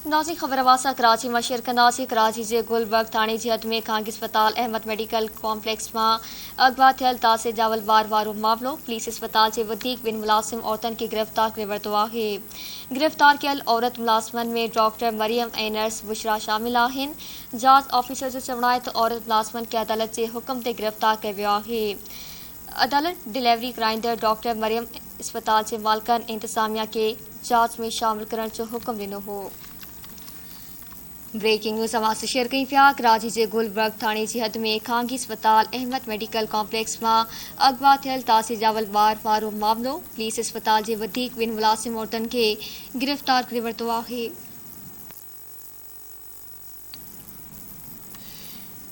नाज़रीन ख़बर वासा कराची में शेयर कंदासीं। कराची जे गुलबर्ग थाणे जी हद में खांगी अस्पताल अहमद मेडिकल कॉम्प्लेक्स में अगवा थियल तासे जावल बार वारो मामलो। पुलिस अस्पताल जे वधीक ॿिनि मुलाज़िम औरतुनि खे गिरफ़्तार करे वरितो आहे। गिरफ़्तार कयल औरत मुलाज़िमनि में डॉक्टर मरियम ऐं नर्स बुशरा शामिल आहिनि। जांच ऑफिसर जो चवणु आहे त औरत मुलाज़िमनि खे अदालत जे हुकुम ते गिरफ़्तार कयो वियो आहे। अदालत डिलीवरी कराईंदड़ डॉक्टर मरियम अस्पताल जे मालिकनि इंतज़ामिया खे जांच में शामिल करण जो हुकुम ॾिनो हो। ब्रेकिंग न्यूज़ अवां से शेयर कई पिया। कराची जे गुलबर्ग थाणे जी हद में खांगी अस्पताल अहमद मेडिकल कॉम्प्लेक्स में अगवा थियल तासे जावल बार वारो मामलो। पुलिस अस्पताल जे वधीक ॿिनि मुलाज़िम औरतुनि खे गिरफ़्तार करे वरितो आहे।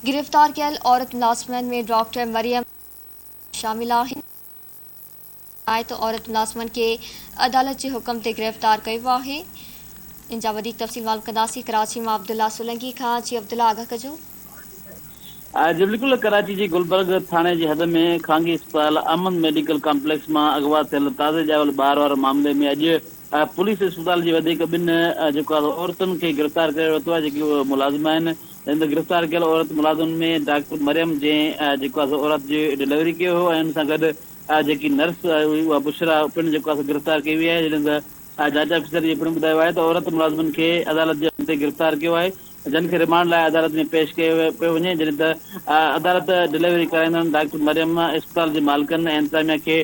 गिरफ़्तार कयल औरत मुलाज़िमनि में डॉक्टर मरियम शामिल आहिनि। त औरत मुलाज़िमनि खे अदालत जे हुकुम ते गिरफ़्तार कयो आहे। इन जा वधीक तफ़सील मालूम कंदासीं कराची मां अब्दुल्ला सोलंकी खां। जी अब्दुल्ला, आगाह कजो। जी बिल्कुल, कराची जी गुलबर्ग थाने जी हद में खांगी अस्पताल अमन मेडिकल कॉम्प्लेक्स में अगवा थियल ताज़े जावल ॿार वारे मामले में अॼु पुलिस अस्पताल जी वधीक ॿिनि जेको आहे औरतुनि खे गिरफ़्तार करे वरितो आहे, जेकी उहे मुलाज़िम आहिनि। गिरफ़्तार कयल औरत मुलाज़िम में डॉक्टर मरियम जंहिं जेको आहे औरत जी डिलीवरी कयो हो, ऐं हुन सां गॾु जेकी नर्स हुई उहा बुशरा पिणु जेको आहे गिरफ़्तार कई वई आहे। जॾहिं त जांच ऑफिसर जी पिणु ॿुधायो आहे त औरत मुलाज़िमनि खे अदालत जे हथ ते गिरफ़्तार कयो आहे, जिन खे रिमांड लाइ अदालत में पेश कयो पियो वञे। जॾहिं त अदालत डिलीवरी कराईंदड़ डॉक्टर मरियम अस्पताल जे मालिकनि ऐं इंतज़ामिया खे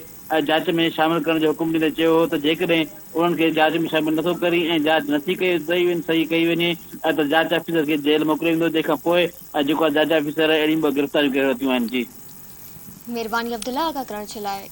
जांच में शामिल करण जो हुकुम ॾींदे चयो हो त जेकॾहिं उन्हनि खे जांच में शामिल नथो करी ऐं जांच नथी सही कई वञे त जांच ऑफिसर खे जेल मोकिलियो वेंदो। तंहिंखां पोइ जेको आहे जांच ऑफिसर अहिड़ी ॿ गिरफ़्तारियूं करे वरितियूं आहिनि। जी महिरबानी अब्दुल्ला, आगाह करण जे लाइ।